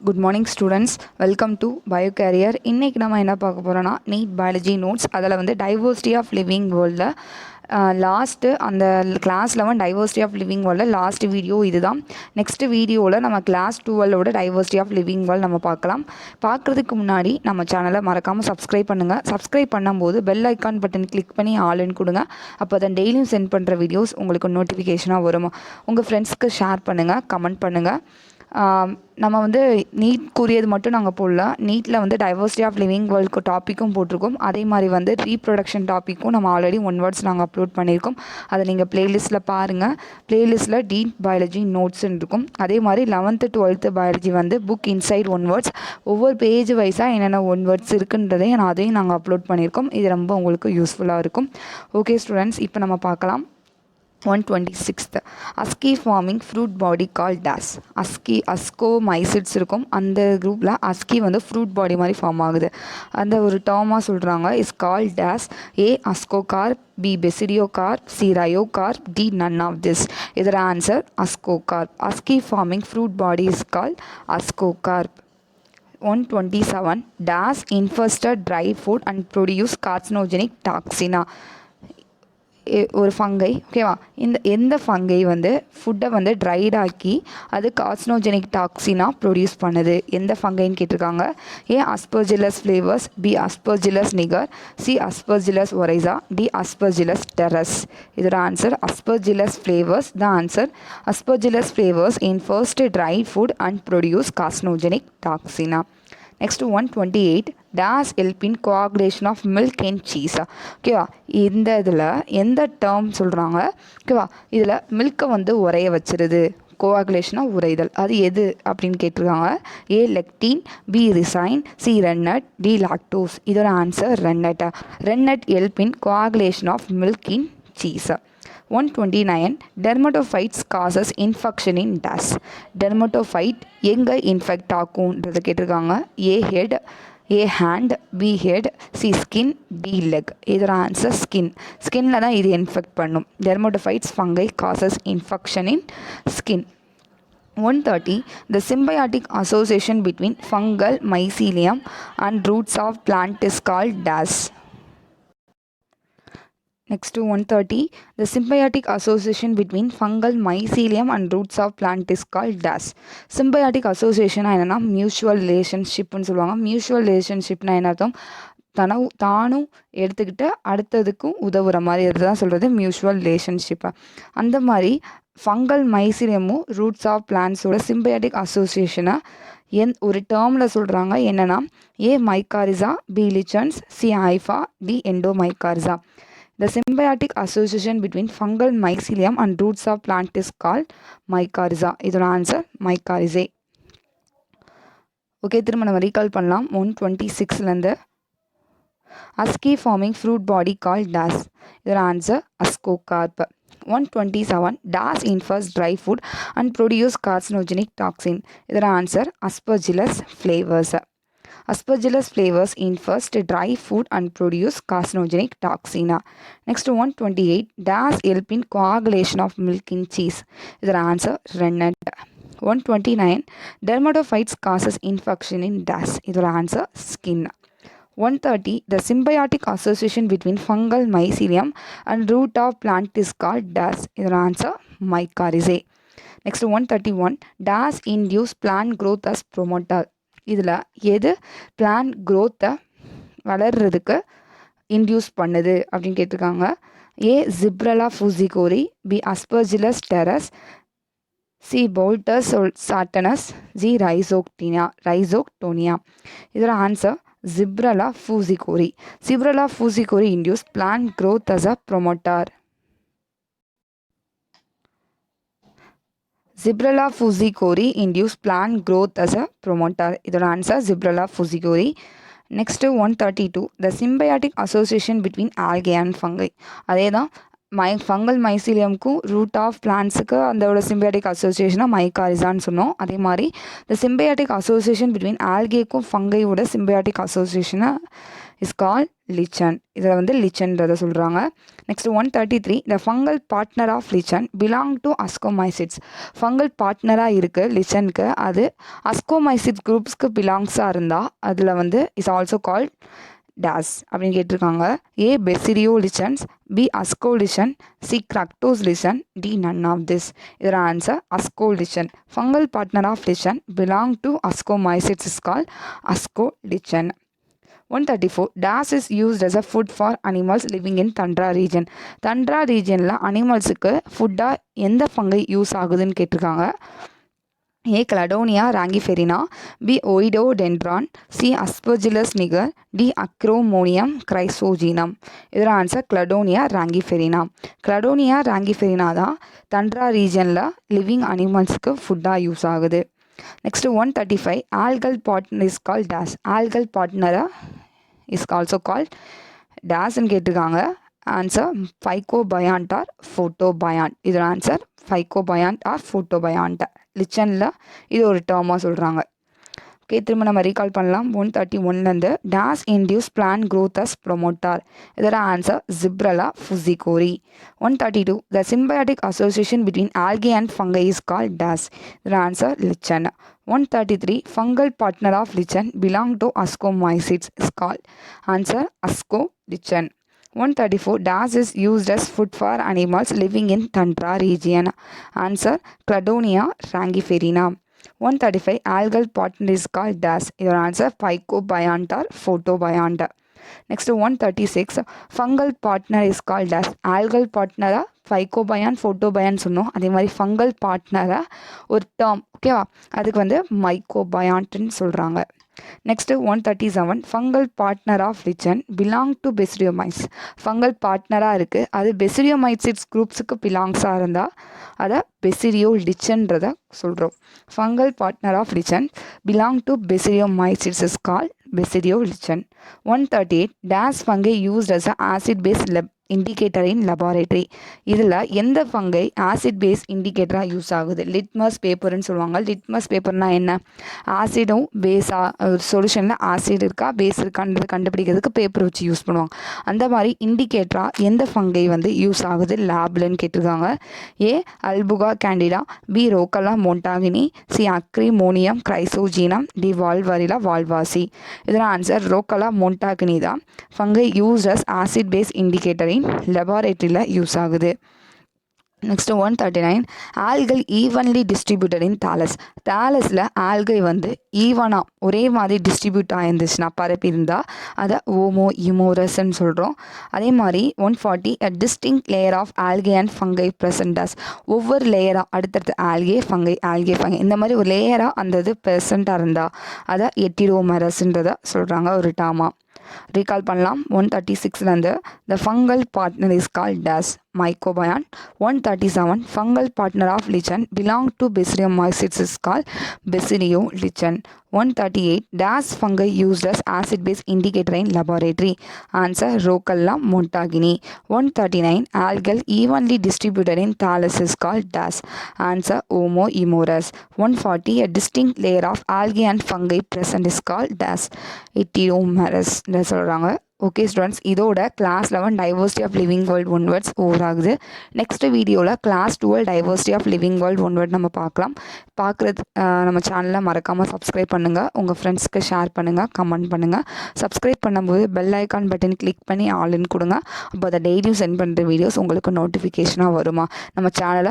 Good morning students, welcome to Biocarrier. இன்னைக்கு நம்ம என்ன பார்க்க போகிறோன்னா நீட் பயாலஜி நோட்ஸ். அதில் வந்து டைவர்சிட்டி ஆஃப் லிவிங் வேர்ல்டில் லாஸ்ட்டு அந்த கிளாஸ் 11 டைவர்சிட்டி ஆஃப் லிவிங் வேர்ல்டில் லாஸ்ட் வீடியோ இதுதான். நெக்ஸ்ட் வீடியோவில் நம்ம கிளாஸ் 12ஓட டைவர்சிட்டி ஆஃப் லிவிங் வேர்ல்ட் நம்ம பார்க்கலாம். பார்க்குறதுக்கு முன்னாடி நம்ம சேனலை மறக்காமல் சப்ஸ்கிரைப் பண்ணுங்கள். சப்ஸ்கிரைப் பண்ணும்போது பெல் ஐக்கான் பட்டன் கிளிக் பண்ணி ஆளுன்னு கொடுங்க. அப்போ தான் டெய்லியும் சென்ட் பண்ணுற வீடியோஸ் உங்களுக்கு நோட்டிஃபிகேஷனாக வரும். உங்கள் ஃப்ரெண்ட்ஸ்க்கு ஷேர் பண்ணுங்கள், கமெண்ட் பண்ணுங்கள். நம்ம வந்து நீட் கூறியது மட்டும் நாங்கள் போடல, நீட்டில் வந்து டைவர்சிட்டி ஆஃப் லிவிங் வேர்ல்டுக்கு டாப்பிக்கும் போட்டிருக்கோம். அதே மாதிரி வந்து ரீப்ரொடக்ஷன் டாப்பிக்கும் நம்ம ஆல்ரெடி 1 வேர்ட்ஸ் நாங்கள் அப்லோட் பண்ணியிருக்கோம். அதை நீங்கள் ப்ளேலிஸ்ட்டில் பாருங்கள். ப்ளேலிஸ்ட்டில் நீட் பயாலஜி நோட்ஸ்ன்னு இருக்கும். அதே மாதிரி 11th 12th பயாலஜி வந்து புக் இன்சைட் 1 வேர்ட்ஸ், ஒவ்வொரு பேஜ் வைஸாக என்னென்ன 1 வேர்ட்ஸ் இருக்குன்றதையும் அதையும் நாங்கள் அப்லோட் பண்ணியிருக்கோம். இது ரொம்ப உங்களுக்கு யூஸ்ஃபுல்லாக இருக்கும். ஓகே ஸ்டூடெண்ட்ஸ், இப்போ நம்ம பார்க்கலாம். 126th அஸ்கி forming fruit body called days. அஸ்கோமைசிட்ஸ் இருக்கும். அந்த குரூப்பில் அஸ்கி வந்து ஃப்ரூட் பாடி மாதிரி ஃபார்ம் ஆகுது. அந்த ஒரு டேர்மாக சொல்கிறாங்க. Is called dash. A ascocarp, B basidiocarp, C rhyocarp, D none of this. இதோட answer ascocarp. Asci forming fruit body is called ascocarp. 127 dash infested dry food and produce carcinogenic டாக்ஸினா. ஒரு fungi, ஓகேவா? எந்த ஃபங்கை வந்து ஃபுட்டை வந்து ட்ரைடாக்கி அது carcinogenic டாக்ஸினாக produce பண்ணுது? எந்த ஃபங்கைன்னு கேட்டிருக்காங்க. A Aspergillus flavors, B Aspergillus niger, C Aspergillus oryzae, D Aspergillus terreus. இதோட answer Aspergillus flavors. The answer Aspergillus flavors infest dry food and produce carcinogenic டாக்ஸினா. Next 128 dash help in coagulation of milk and cheese. ஓகேவா? இந்த இதில் எந்த term சொல்கிறாங்க? ஓகேவா? இதில் மில்க்கை வந்து உரைய வச்சிருது. கோஆகுலேஷனாக உரைதல், அது எது அப்படின்னு கேட்டிருக்காங்க. A lectin, B ricin, C rennet, D lactose. இதோட answer rennet. Rennet help in coagulation of milk in cheese. 129 dermatophytes causes infection in dash. Dermatophyte எங்கே இன்ஃபெக்ட் ஆகும்ன்றது கேட்டிருக்காங்க. A head, A hand, B head, C skin, D leg. இதோட answer skin. ஸ்கின்னில் தான் இது infect பண்ணும். Dermatophytes fungi causes infection in skin. 130 the symbiotic association between fungal mycelium and roots of plant is called dash. Next to 130 the symbiotic association between fungal mycelium and roots of plant is called dash. symbiotic association என்னன்னா mutual ரிலேஷன்ஷிப்னு சொல்லுவாங்க. Mutual ரிலேஷன்ஷிப்னா என்ன அர்த்தம்? தானும் எடுத்துக்கிட்டு அடுத்ததுக்கும் உதவுற மாதிரி அதுதான் சொல்கிறது மியூச்சுவல் ரிலேஷன்ஷிப்பை. அந்த மாதிரி ஃபங்கல் மைசீலியமும் ரூட்ஸ் ஆஃப் பிளான்ஸோட சிம்பயாட்டிக் அசோசியேஷனை ஒரு டேர்மில் சொல்கிறாங்க. என்னென்னா A mycorrhiza, B lichens, C hypha, D endomycorrhiza. The symbiotic association between fungal mycelium and roots of plant is called mycorrhiza. இதோட ஆன்சர் mycorrhizae. ஓகே, திரும்ப நம்ம ரீகால் பண்ணலாம். 126லேருந்து asci forming fruit body called dash. இதோட answer ascocarp. 127 dash infests dry food and produce carcinogenic toxin. இதோட answer Aspergillus flavors. Aspergillus flavors in first dry food and produce carcinogenic toxina. Next 128 dash help in coagulation of milk in cheese. Is the answer rennet. 129 dermatophytes causes infection in dash. Is the answer skin. 130 the symbiotic association between fungal mycelium and root of plant is called dash. Is the answer mycorrhizae. Next 131 dash induce plant growth as promoter. இதில் எது plan க்ரோத்தை வளர்கிறதுக்கு induce பண்ணுது அப்படின்னு கேட்டிருக்காங்க. A Gibberella fujikuroi, B Aspergillus terreus, C Boletus satanas, G Rhizoctonia. இதோட answer Gibberella fujikuroi. Gibberella fujikuroi induce plant growth as a promoter. Zibrella fusicori induce plant growth as a promoter. இதோட ஆன்சர் Zibrella fusicori. Next 132 the symbiotic association between algae and fungi. அதே தான் fungal மைசீலியம்க்கும் root of பிளான்ட்ஸுக்கு அதோட symbiotic அசோசியேஷனாக மைகாரிசான்னு சொன்னோம். அதே மாதிரி இந்த சிம்பியாட்டிக் அசோசியேஷன் பிட்வீன் ஆல்கேக்கும் ஃபங்கையோட சிம்பியாட்டிக் அசோசியேஷனை இஸ் கால் லிச்சன். இதில் வந்து லிச்சன்றதை சொல்கிறாங்க. Next 133 the fungal partner of lichen belong to ascomycetes. Fungal பார்ட்னராக இருக்குது லிச்சனுக்கு, அது அஸ்கோமைசிட்ஸ் குரூப்ஸ்க்கு பிலாங்ஸாக இருந்தால் அதில் வந்து இஸ் ஆல்சோ கால்ட் டேஸ் அப்படின்னு கேட்டிருக்காங்க. A basidio lichens, B asco lichen, C crustose lichen, D none of this. இதோட answer asco lichen. Fungal partner of lichen belong to ascomycetes is called asco lichen. 134 dash is used as a food for animals living in tundra region. Tundra ரீஜனில் அனிமல்ஸுக்கு ஃபுட்டாக எந்த fungi use ஆகுதுன்னு கேட்டிருக்காங்க. A Cladonia rangiferina, B Oidodendron, C Aspergillus niger, D Acremonium chrysogenum. இதோட answer கிளடோனியா ராங்கிஃபெரினா. கிளடோனியா ராங்கிஃபெரினா தான் தண்ட்ரா ரீஜனில் living அனிமல்ஸுக்கு ஃபுட்டாக யூஸ் ஆகுது. Next 135 algal partner is called dash. Algal பார்ட்னரை இஸ் ஆல்சோ கால் டேஸ்ன்னு கேட்டிருக்காங்க. Answer phycobiont or photobiont. இதோட ஆன்சர் ஃபைகோபயாண்ட் ஆர் ஃபோட்டோபயாண்ட். லிச்சனில் இது ஒரு டேர்மாக சொல்கிறாங்க. ஓகே, திரும்ப நம்ம ரீகால் பண்ணலாம். 131லேருந்து dash induce plant growth as promoter. இதோட answer Gibberella fujikuroi. 132 the symbiotic association between algae and fungi is called dash. இதோட answer lichen. 133 fungal partner of lichen belong to ascomycetes is called answer asco lichen. 134 DAS is used as food for animals living in tundra region. Answer Cladonia rangiferina. 135 algal partner is called DAS. Your answer Phycobiont or Photobiont. Next 136 fungal partner is called DAS. Algal partner Phycobiont, Photobiont சொன்னோம். அதே மாதிரி fungal பார்ட்னரை ஒரு term ஓகேவா, அதுக்கு வந்து மைக்கோபயாண்ட்னு சொல்கிறாங்க. Next 137 fungal partner of lichen belong to basidiomycetes. Fungal பார்ட்னராக இருக்குது, அது பெசிடியோமைட்ஸிட்ஸ் குரூப்ஸுக்கு பிலாங்ஸாக இருந்தால் அதை பெசிடியோ லிச்சன்றதை சொல்கிறோம். Fungal partner of lichen belong to basidiomycetes is called basidio lichen. 138 dash fungi used as a acid base indicator in laboratory. இதில் எந்த fungi acid base இண்டிகேட்டராக யூஸ் ஆகுது? லிட்மஸ் பேப்பர்னு சொல்லுவாங்க. லிட்மஸ் பேப்பர்னால் என்ன? ஆசிடும் பேஸாக ஒரு சொல்யூஷனில் ஆசிட் இருக்கா பேஸ் இருக்கான்றது கண்டுபிடிக்கிறதுக்கு பேப்பர் வச்சு யூஸ் பண்ணுவாங்க. அந்த மாதிரி இண்டிகேட்டராக எந்த ஃபங்கை வந்து யூஸ் ஆகுது லேப்லன்னு கேட்டிருக்காங்க. A Albugo candida, B Roccella montagnei, C Acremonium chrysogenum, D Volvariella volvacea. இதனால் ஆன்சர் ரோக்கலா மோண்டாகினி தான் fungi use as acid base இண்டிகேட்டரின் லெபார்டரியில் யூஸ் ஆகுது. Next 139 algae evenly distributed in thallus. தாலஸில் ஆல்கை வந்து ஈவனாக ஒரே மாதிரி டிஸ்ட்ரிபியூட் ஆயிருந்துச்சுன்னா பரப்பி இருந்தால் அதை ஓமோ இமோரஸ்ன்னு சொல்கிறோம். அதே மாதிரி 140 a distinct layer of algae and fungi present as. ஒவ்வொரு லேயராக அடுத்தடுத்து ஆல்கே ஃபங்கை இந்த மாதிரி ஒரு லேயராக அந்த இது ப்ரெசண்ட்டாக இருந்தால் அதை எட்டிரோமரஸ்ன்றதை சொல்கிறாங்க ஒரு டாமா. ரீகால் பண்ணலாம். 136லேருந்து the fungal partner is called dash mycobiont. 137 fungal partner of lichen belong to Basidiomycetes is called Basidiolichen. 138 DAS fungi used as acid base indicator in laboratory. Answer Rocella montagini. 139 algal evenly distributed in thallus is called DAS. Answer Homo immorus. 140 a distinct layer of algae and fungi present is called DAS. Epteromerus சொல்கிறாங்க. Okay students, இதோட class 11 diversity of living world one words over ஆகுது. Next வீடியோவில் class 12 diversity of living world one word நம்ம பார்க்கலாம். பார்க்குறது நம்ம சேனலில் மறக்காமல் சப்ஸ்கிரைப் பண்ணுங்கள், உங்கள் ஃப்ரெண்ட்ஸ்க்கு ஷேர் பண்ணுங்கள், கமெண்ட் பண்ணுங்கள். சப்ஸ்கிரைப் பண்ணும்போது பெல் ஐக்கான் பட்டன் கிளிக் பண்ணி ஆல்னு கொடுங்க. அப்போ அதை டெய்லியும் சென்ட் பண்ணுற வீடியோஸ் உங்களுக்கு நோட்டிஃபிகேஷனாக வருமா. நம்ம சேனலை